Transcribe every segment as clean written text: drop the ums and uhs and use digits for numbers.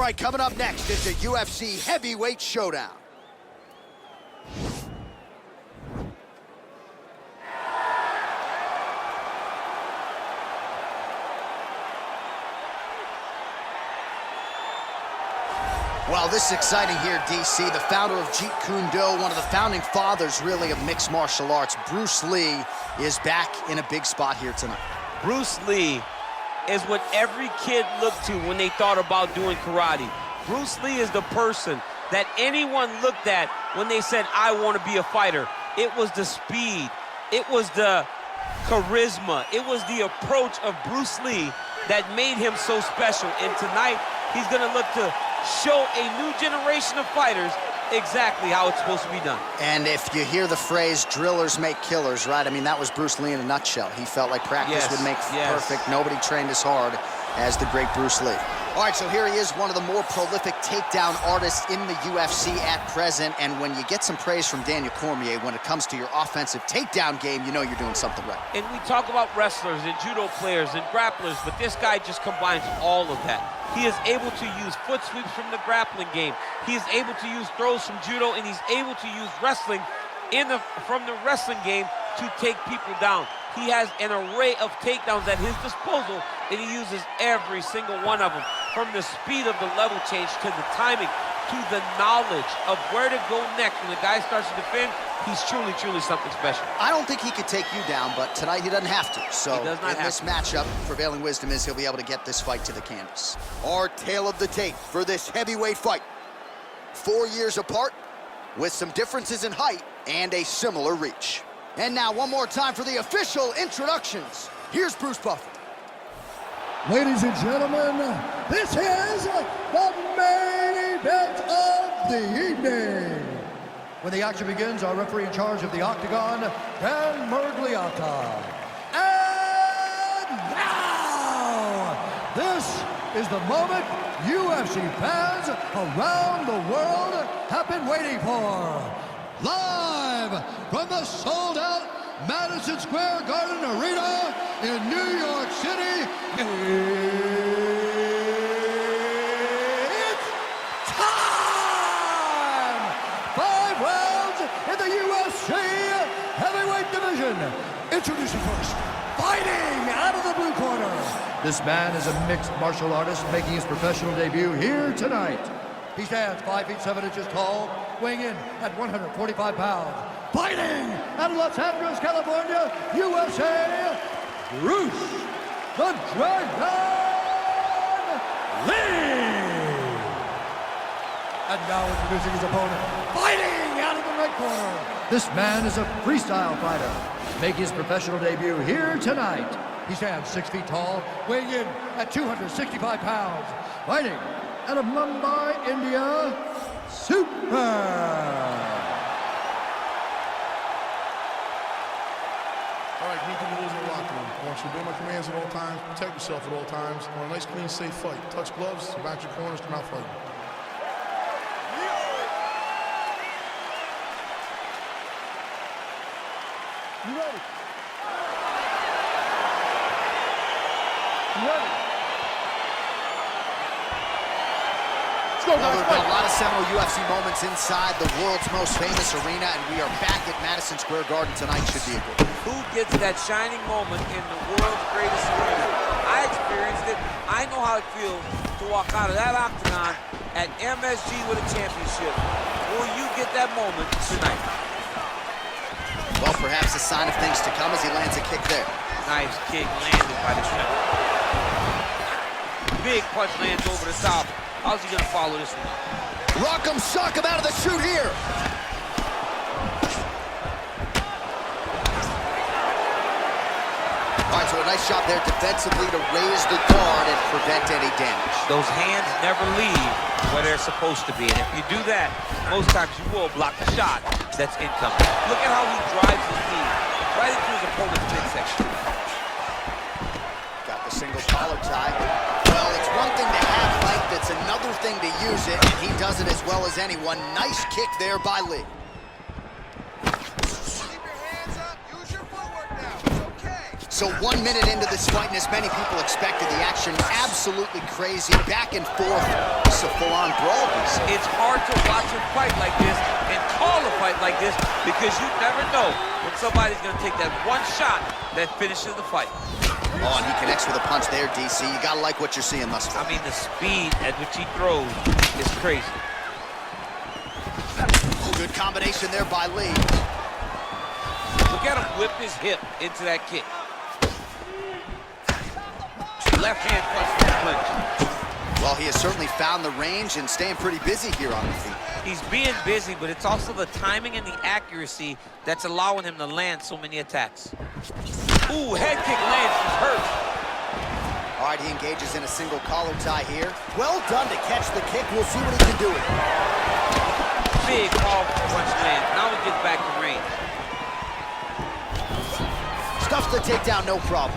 right, coming up next is the UFC Heavyweight Showdown. Well, this is exciting here, DC. The founder of Jeet Kune Do, one of the founding fathers, really, of mixed martial arts, Bruce Lee, is back in a big spot here tonight. Bruce Lee is what every kid looked to when they thought about doing karate. Bruce Lee is the person that anyone looked at when they said, I want to be a fighter. It was the speed. It was the charisma. It was the approach of Bruce Lee that made him so special. And tonight, he's going to look to show a new generation of fighters exactly how it's supposed to be done. And if you hear the phrase, drillers make killers, right? I mean, that was Bruce Lee in a nutshell. He felt like practice would make perfect. Nobody trained as hard as the great Bruce Lee. All right, so here he is, one of the more prolific takedown artists in the UFC at present. And when you get some praise from Daniel Cormier when it comes to your offensive takedown game, you know you're doing something right. And we talk about wrestlers and judo players and grapplers, but this guy just combines all of that. He is able to use foot sweeps from the grappling game. He is able to use throws from judo, and he's able to use wrestling from the wrestling game to take people down. He has an array of takedowns at his disposal, and he uses every single one of them. From the speed of the level change to the timing to the knowledge of where to go next. When the guy starts to defend, he's truly, truly something special. I don't think he could take you down, but tonight he doesn't have to. So in this matchup, prevailing wisdom is he'll be able to get this fight to the canvas. Our tale of the tape for this heavyweight fight. 4 years apart, with some differences in height and a similar reach. And now, one more time for the official introductions. Here's Bruce Buffer. Ladies and gentlemen, this is the main event of the evening. When the action begins, our referee in charge of the Octagon, Dan Mergliata. And now, this is the moment UFC fans around the world have been waiting for. Live from the sold-out Madison Square Garden Arena in New York City, it's time! 5 rounds in the UFC heavyweight division. Introducing first, fighting out of the blue corner. This man is a mixed martial artist making his professional debut here tonight. He stands 5 feet 7 inches tall, weighing in at 145 pounds. Fighting out of Los Angeles, California, USA, Bruce the Dragon Lee! And now introducing his opponent, fighting out of the right corner. This man is a freestyle fighter, making his professional debut here tonight. He stands 6 feet tall, weighing in at 265 pounds. Fighting out of Mumbai, India, SuperMan. All right, meet the rules in the locker room. I want you to obey my commands at all times, protect yourself at all times. I want a nice, clean, safe fight. Touch gloves, back your corners, come out fighting. You ready? You ready? Well, there have been a lot of seminal UFC moments inside the world's most famous arena, and we are back at Madison Square Garden tonight. Should be a good one. Who gets that shining moment in the world's greatest arena? I experienced it. I know how it feels to walk out of that octagon at MSG with a championship. Will you get that moment tonight? Well, perhaps a sign of things to come as he lands a kick there. Nice kick landed by the center. Big punch lands over the top. How's he gonna follow this one? Rock'em sock him out of the chute here. All right, so a nice job there defensively to raise the guard and prevent any damage. Those hands never leave where they're supposed to be, and if you do that, most times you will block the shot that's incoming. Look at how he drives his knee right into his opponent's midsection. Got the single collar tie. Well, it's one thing to have length, it's another thing to use it, and he does it as well as anyone. Nice kick there by Lee. So 1 minute into this fight, and as many people expected, the action absolutely crazy, back and forth. It's a full-on brawl. It's hard to watch a fight like this and call a fight like this because you never know when somebody's going to take that one shot that finishes the fight. Oh, and he connects with a punch there, DC. You got to like what you're seeing thus far. I mean, the speed at which he throws is crazy. Good combination there by Lee. Look at him whip his hip into that kick. Left hand punch from the clinch. Well, he has certainly found the range and staying pretty busy here on the feet. He's being busy, but it's also the timing and the accuracy that's allowing him to land so many attacks. Ooh, head kick lands, he's hurt. All right, he engages in a single collar tie here. Well done to catch the kick. We'll see what he can do with it. Big powerful punch lands. Now he gets back to range. Stuffs the takedown, no problem.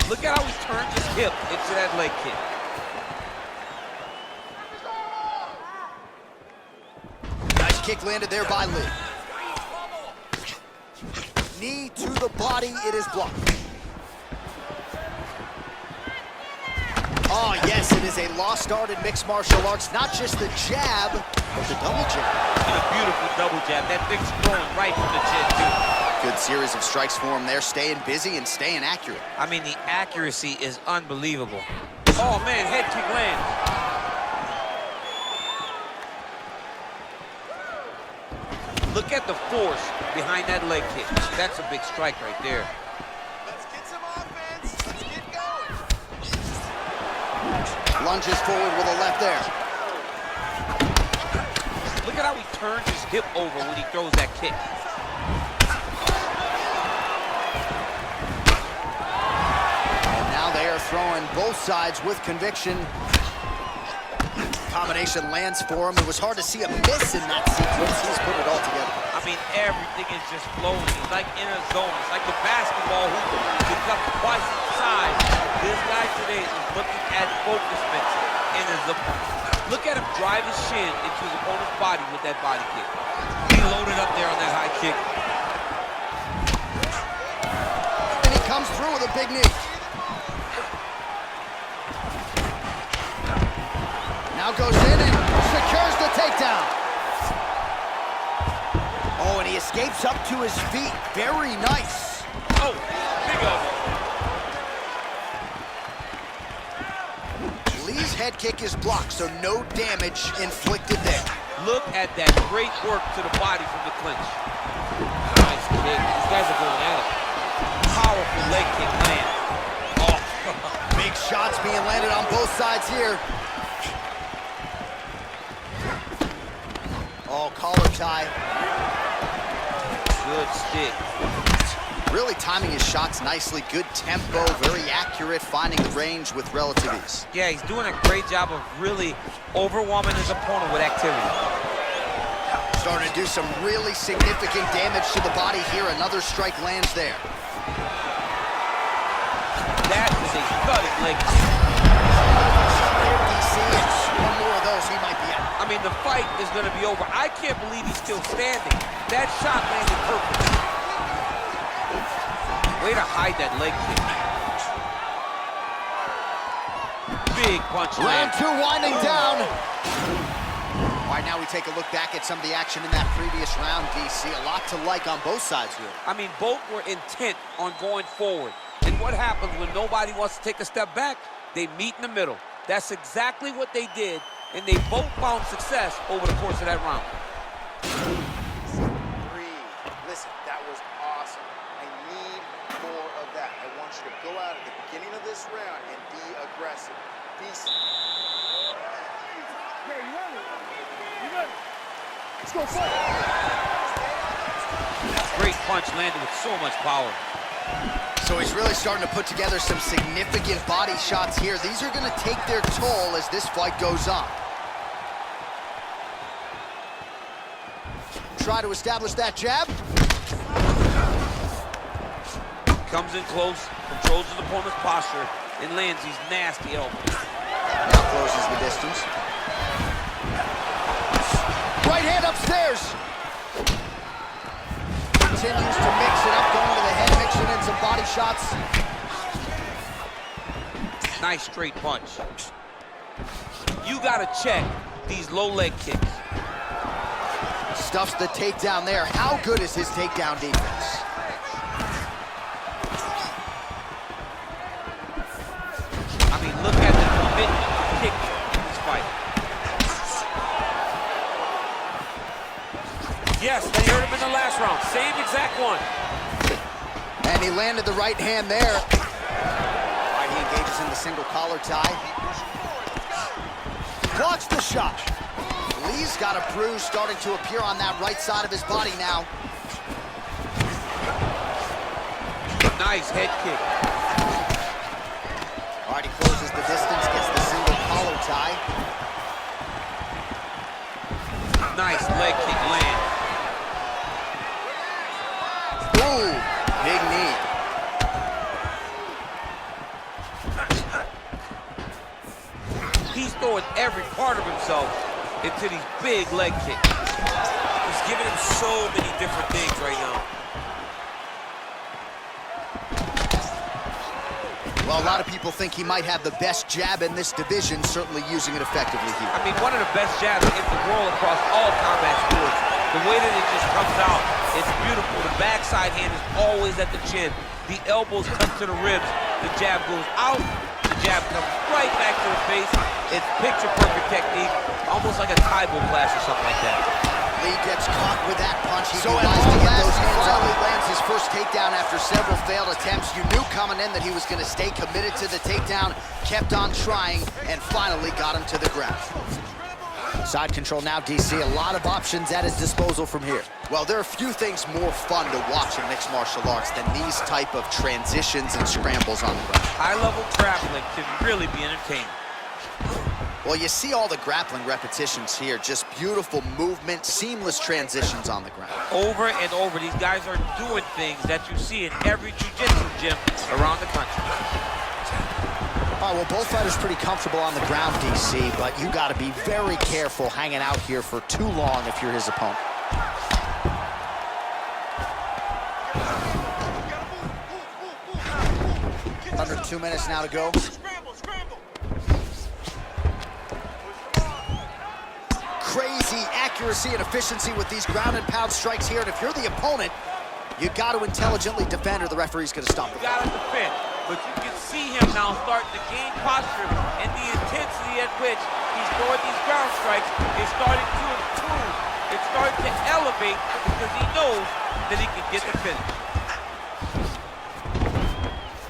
Look at how he turns his hip into that leg kick. Nice kick landed there by Lee. Knee to the body, it is blocked. Oh, yes, it is a lost art in mixed martial arts. Not just the jab, but the double jab. And a beautiful double jab. That thing's throwing right from the chin, too. Good series of strikes for him there, staying busy and staying accurate. I mean, the accuracy is unbelievable. Oh, man, head kick lands. Look at the force behind that leg kick. That's a big strike right there. Let's get some offense. Let's get going. Lunges forward with a left there. Look at how he turns his hip over when he throws that kick. And now they are throwing both sides with conviction. Combination lands for him. It was hard to see a miss in that sequence. He's put it all together. I mean, everything is just flowing. He's like in a zone. It's like the basketball hoop. He's got twice the size. This guy today is looking at focus mitts in his look at him drive his shin into his opponent's body with that body kick. He loaded up there on that high kick. And he comes through with a big knee. Now goes in and secures the takedown. Oh, and he escapes up to his feet. Very nice. Oh, big elbow. Lee's head kick is blocked, so no damage inflicted there. Look at that great work to the body from the clinch. Nice kick. These guys are going at it. Powerful leg kick land. Oh, big shots being landed on both sides here. Oh, collar tie. good stick. Really timing his shots nicely. Good tempo, very accurate, finding the range with relative ease. Yeah, he's doing a great job of really overwhelming his opponent with activity. Starting to do some really significant damage to the body here. Another strike lands there. That is a thudding leg. One more of those, he might be out. I mean, the fight is going to be over. I can't believe he's still standing. That shot landed perfect. Way to hide that leg kick. Big punch Round land. two winding down. All right, now we take a look back at some of the action in that previous round, DC. A lot to like on both sides, really. I mean, both were intent on going forward. And what happens when nobody wants to take a step back? They meet in the middle. That's exactly what they did, and they both found success over the course of that round. Listen, that was awesome. I need more of that. I want you to go out at the beginning of this round and be aggressive. Be... Yeah, you ready? You ready? Let's go fight. Great punch landed with so much power. So he's really starting to put together some significant body shots here. These are going to take their toll as this fight goes on. Try to establish that jab. Comes in close, controls his opponent's posture, and lands these nasty elbows. Now closes the distance. Right hand upstairs. Continues to mix it up shots. Nice straight punch. You gotta check these low leg kicks. Stuffs the takedown there. How good is his takedown defense? I mean, look at the commitment to kick in this fight. Yes, they hurt him in the last round. Same exact one. And he landed the right hand there. All right, he engages in the single collar tie. Blocks the shot. Lee's got a bruise starting to appear on that right side of his body now. Nice head kick. All right, he closes the distance, gets the single collar tie. Nice leg kick land. Ooh, big knee. He's throwing every part of himself into these big leg kicks. He's giving him so many different things right now. Well, a lot of people think he might have the best jab in this division, certainly using it effectively here. I mean, one of the best jabs in the world across all combat sports. The way that it just comes out, it's beautiful. The backside hand is always at the chin. The elbows come to the ribs. The jab goes out. The jab comes right back to the face. It's picture-perfect technique, almost like a Taibo clash or something like that. Lee gets caught with that punch. He tries to get those hands up. He lands his first takedown after several failed attempts. You knew coming in that he was going to stay committed to the takedown, kept on trying, and finally got him to the ground. Side control now, DC. A lot of options at his disposal from here. Well, there are few things more fun to watch in mixed martial arts than these type of transitions and scrambles on the ground. High-level grappling can really be entertaining. Well, you see all the grappling repetitions here. Just beautiful movement, seamless transitions on the ground. Over and over, these guys are doing things that you see in every jiu-jitsu gym around the country. All right, well, both fighters pretty comfortable on the ground, DC, but you got to be very careful hanging out here for too long if you're his opponent. Under 2 minutes now to go. Crazy accuracy and efficiency with these ground and pound strikes here, and if you're the opponent, you got to intelligently defend or the referee's going to stop it. You got to defend, but you can see him now starting to gain posture, and the intensity at which he's throwing these ground strikes is starting to improve. It's starting to elevate because he knows that he can get the finish.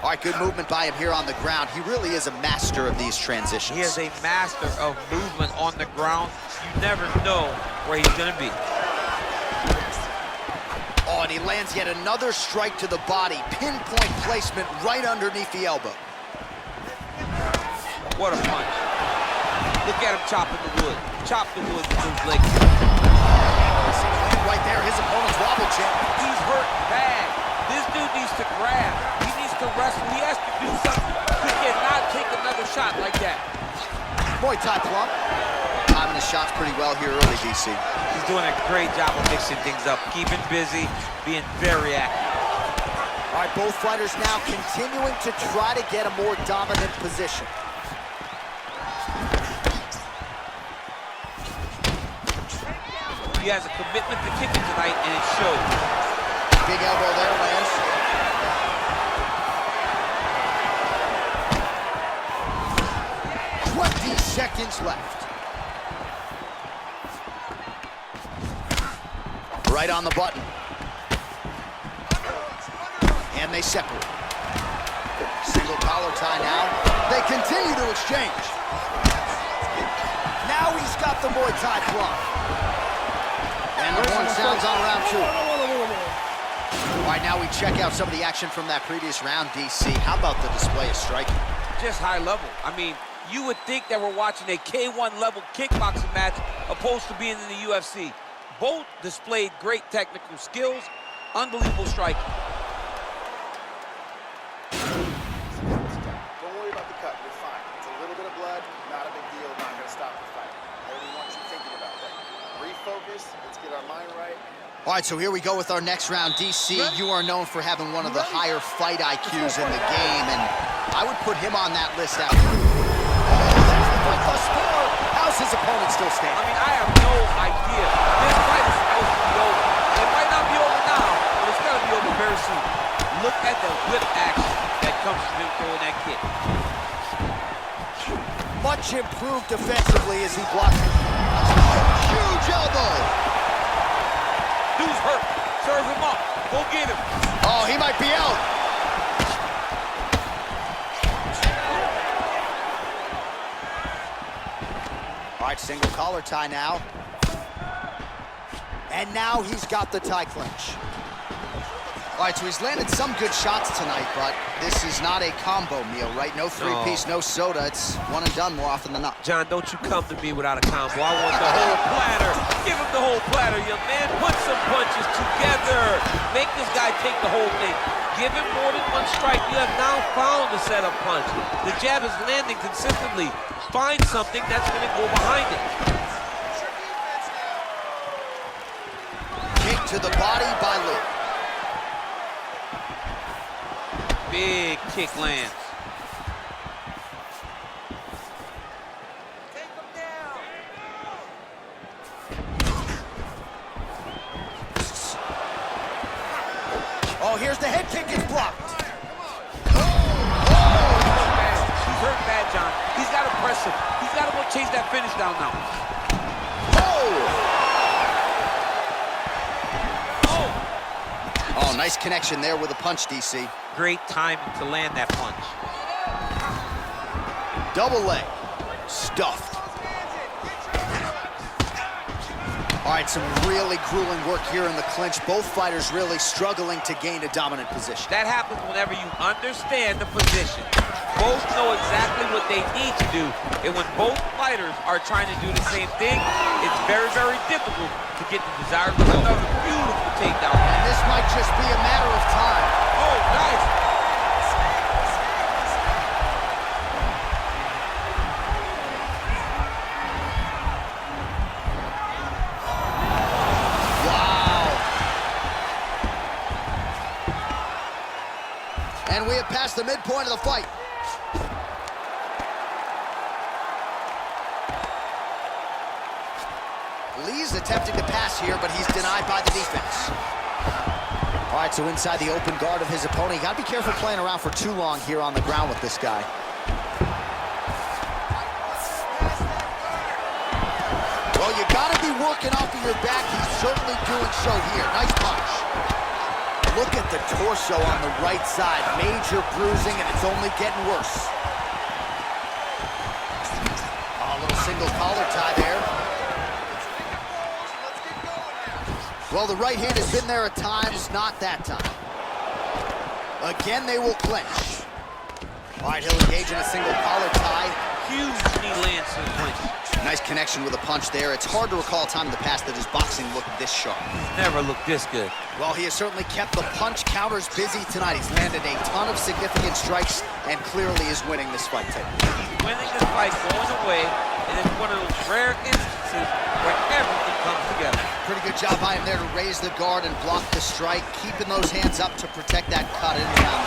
All right, good movement by him here on the ground. He really is a master of these transitions. He is a master of movement on the ground. You never know where he's going to be. Oh, and he lands yet another strike to the body. Pinpoint placement right underneath the elbow. What a punch. Look at him chopping the wood. Chop the wood with those legs. Right there, his opponent's wobble chip. He's hurt bad. This dude needs to grab. He needs to wrestle. He has to do something. He cannot take another shot like that. Muay Thai plump. Timing the shots pretty well here early, DC. He's doing a great job of mixing things up, keeping busy, being very active. All right, both fighters now continuing to try to get a more dominant position. He has a commitment to kicking tonight, and it shows. Big elbow there, lands. 20 seconds left. Right on the button. And they separate. Single collar tie now. They continue to exchange. Now he's got the Muay Thai plump. And the horn sounds on round 2. All right, now we check out some of the action from that previous round, DC. How about the display of striking? Just high level. I mean, you would think that we're watching a K1 level kickboxing match opposed to being in the UFC. Both displayed great technical skills, unbelievable striking. Don't worry about the cut, you're fine. It's a little bit of blood, not a big deal, not gonna stop the fight. I only want you thinking about that. Refocus, let's get our mind right, All right, so here we go with our next round. DC, you are known for having one of the higher fight IQs in the game, and I would put him on that list after. Oh, that's the fight thus far. How's his opponent still standing? I mean, I have no idea. This fight is supposed to be over. It might not be over now, but it's gonna be over very soon. Look at the whip action that comes from him throwing that kick. Much improved defensively as he blocks it. Huge elbow. Dude's hurt. Serve him up. Go get him. Oh, he might be out. All right, single collar tie now. And now he's got the tie clinch. All right, so he's landed some good shots tonight, but this is not a combo meal, right? No three-piece, no soda. It's one and done more often than not. John, don't you come to me without a combo. I want the whole platter. Give him the whole platter, young man. Put some punches together. Make this guy take the whole thing. Give him more than one strike. You have now found the setup punch. The jab is landing consistently. Find something that's going to go behind it. Kick to the body by Lee. Big kick lands. Take him down. Oh, here's the head kick. It's blocked. He's hurt bad, John. He's got to press him. He's got to go chase that finish down now. Oh, nice connection there with a punch, DC. Great timing to land that punch. Double leg. Stuffed. All right, some really grueling work here in the clinch. Both fighters really struggling to gain a dominant position. That happens whenever you understand the position. Both know exactly what they need to do. And when both fighters are trying to do the same thing, it's very, very difficult to get the desired result. Another beautiful takedown. And this might just be a matter of time. Oh, nice. And we have passed the midpoint of the fight. Lee's attempting to pass here, but he's denied by the defense. All right, so inside the open guard of his opponent. You gotta be careful playing around for too long here on the ground with this guy. Well, you gotta be working off of your back. He's certainly doing so here. Nice punch. Look at the torso on the right side. Major bruising, and it's only getting worse. Oh, a little single collar tie there. Well, the right hand has been there at times, not that time. Again, they will clinch. All right, he'll engage in a single collar tie. Huge knee lands to the clinch. Nice connection with a punch there. It's hard to recall a time in the past that his boxing looked this sharp. Never looked this good. Well, he has certainly kept the punch counters busy tonight. He's landed a ton of significant strikes and clearly is winning this fight today. He's winning this fight going away, and it's one of those rare instances where everything comes together. Pretty good job by him there to raise the guard and block the strike, keeping those hands up to protect that cut in the round.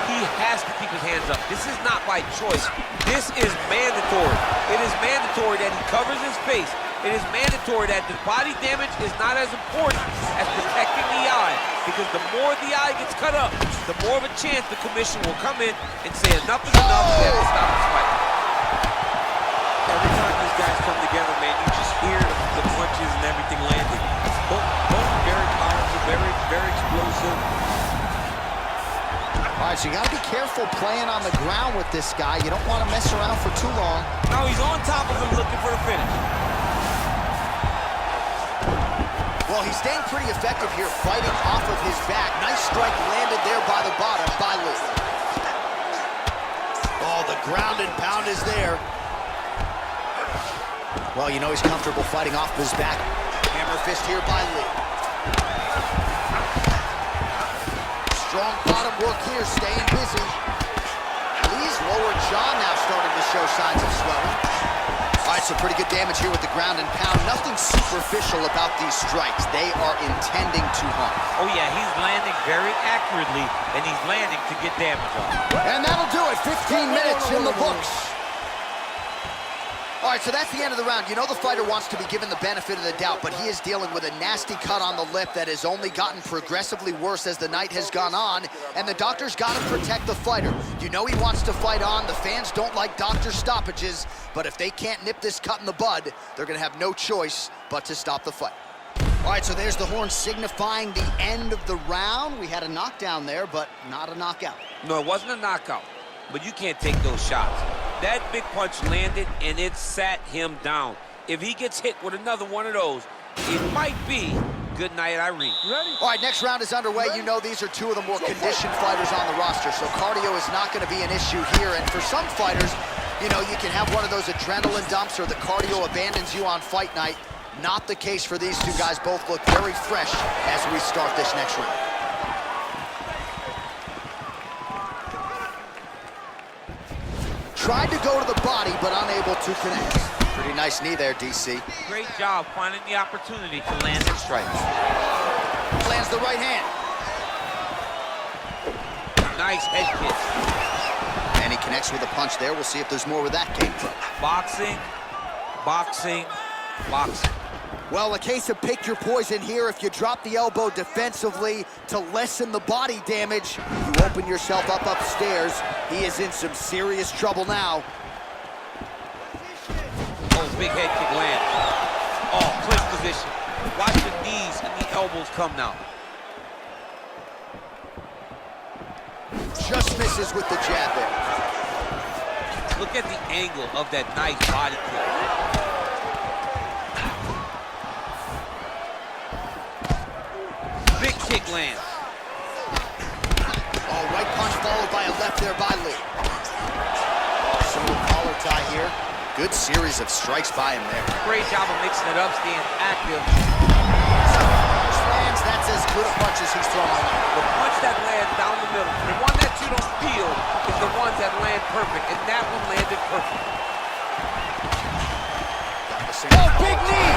He has to keep his hands up. This is not by choice. This is mandatory. It is mandatory that he covers his face. It is mandatory that the body damage is not as important as protecting the eye, because the more the eye gets cut up, the more of a chance the commission will come in and say enough is enough and stop this fight. Every time these guys come together, man, you just hear the punches and everything landing. Both very powerful, very, very explosive. All right, so you got to be careful playing on the ground with this guy. You don't want to mess around for too long. Now he's on top of him looking for the finish. Well, he's staying pretty effective here, fighting off of his back. Nice strike landed there by the bottom by Lee. Oh, the ground and pound is there. Well, you know he's comfortable fighting off his back. Hammer fist here by Lee. Strong bottom work here, staying busy. Lee's lower jaw now starting to show signs of swelling. All right, so pretty good damage here with the ground and pound. Nothing superficial about these strikes. They are intending to punch. Oh, yeah, he's landing very accurately, and he's landing to get damage off. And that'll do it. 15 minutes in the books. All right, so that's the end of the round. You know the fighter wants to be given the benefit of the doubt, but he is dealing with a nasty cut on the lip that has only gotten progressively worse as the night has gone on, and the doctor's got to protect the fighter. You know he wants to fight on. The fans don't like doctor stoppages, but if they can't nip this cut in the bud, they're going to have no choice but to stop the fight. All right, so there's the horn signifying the end of the round. We had a knockdown there, but not a knockout. No, it wasn't a knockout, but you can't take those shots. That big punch landed, and it sat him down. If he gets hit with another one of those, it might be good night, Irene. Ready? All right, next round is underway. You know these are two of the more conditioned fighters on the roster, so cardio is not going to be an issue here. And for some fighters, you know, you can have one of those adrenaline dumps or the cardio abandons you on fight night. Not the case for these two guys. Both look very fresh as we start this next round. Tried to go to the body, but unable to connect. Pretty nice knee there, DC. Great job finding the opportunity to land his strikes. Lands the right hand. Nice head kick. And he connects with a punch there. We'll see if there's more where that came from. Boxing, boxing, boxing. Well, a case of pick your poison here. If you drop the elbow defensively to lessen the body damage, you open yourself up upstairs. He is in some serious trouble now. Oh, big head kick land. Oh, clinch position. Watch the knees and the elbows come now. Just misses with the jab there. Look at the angle of that nice body kick. Big kick lands. Oh, right punch followed by a left there by Lee. Single collar tie here. Good series of strikes by him there. Great job of mixing it up, staying active. Lands, that's as good a punch as he's thrown all night. The punch that lands down the middle, the one that you don't feel is the ones that land perfect, and that one landed perfect. Oh, big knee!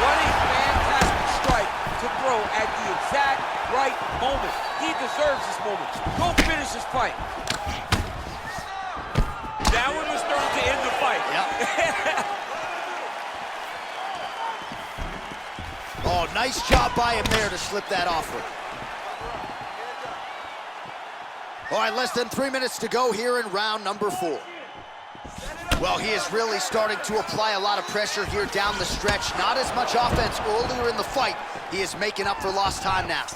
What a fantastic strike to throw at the exact right moment. He deserves this moment. Go finish this fight. That one was starting to end the fight. Yep. Oh, nice job by him there to slip that off with. All right, less than 3 minutes to go here in round number 4. Well, he is really starting to apply a lot of pressure here down the stretch. Not as much offense earlier in the fight. He is making up for lost time now.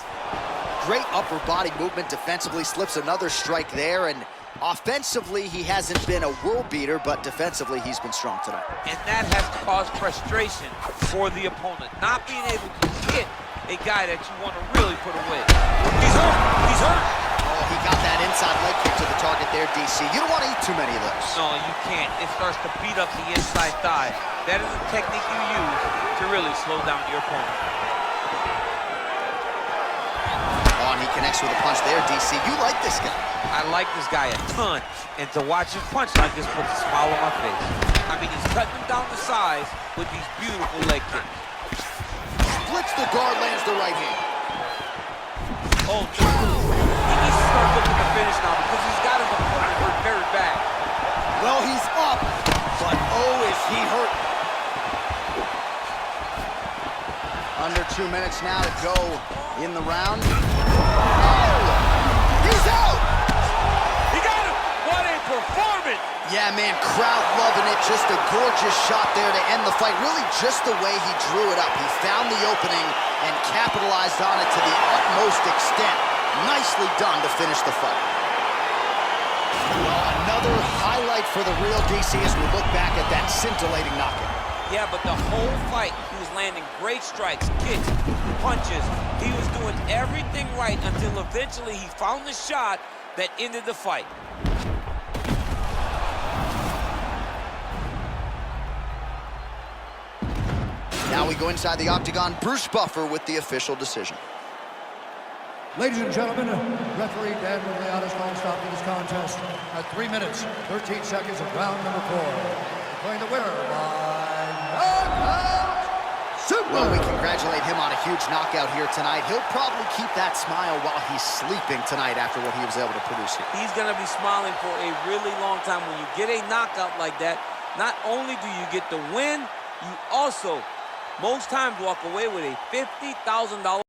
Great upper body movement defensively, slips another strike there, and offensively, he hasn't been a world beater, but defensively, he's been strong tonight. And that has caused frustration for the opponent. Not being able to hit a guy that you want to really put away. He's hurt. He's hurt. Oh, he got that inside leg kick to the target there, DC. You don't want to eat too many of those. No, you can't. It starts to beat up the inside thigh. That is a technique you use to really slow down your opponent. Oh, and he connects with a punch there, DC. You like this guy. I like this guy a ton, and to watch him punch like this puts a smile on my face. I mean, he's cutting him down the sides with these beautiful leg kicks. Splits the guard, lands the right hand. Oh, no. He needs to start looking to finish now because he's got his opponent hurt very bad. Well, he's up, but oh, is he hurt. Under 2 minutes now to go in the round. Oh, he's out! Performance! Yeah, man, crowd loving it. Just a gorgeous shot there to end the fight. Really just the way he drew it up. He found the opening and capitalized on it to the utmost extent. Nicely done to finish the fight. Well, another highlight for the real DC as we look back at that scintillating knockout. Yeah, but the whole fight, he was landing great strikes, kicks, punches. He was doing everything right until eventually he found the shot that ended the fight. Now we go inside the octagon. Bruce Buffer with the official decision. Ladies and gentlemen, referee Dan Miliatis calling stop to this contest at 3 minutes, 13 seconds of round number 4. Declaring the winner by knockout, Well, we congratulate him on a huge knockout here tonight. He'll probably keep that smile while he's sleeping tonight after what he was able to produce here. He's going to be smiling for a really long time. When you get a knockout like that, not only do you get the win, you also, most times, walk away with a $50,000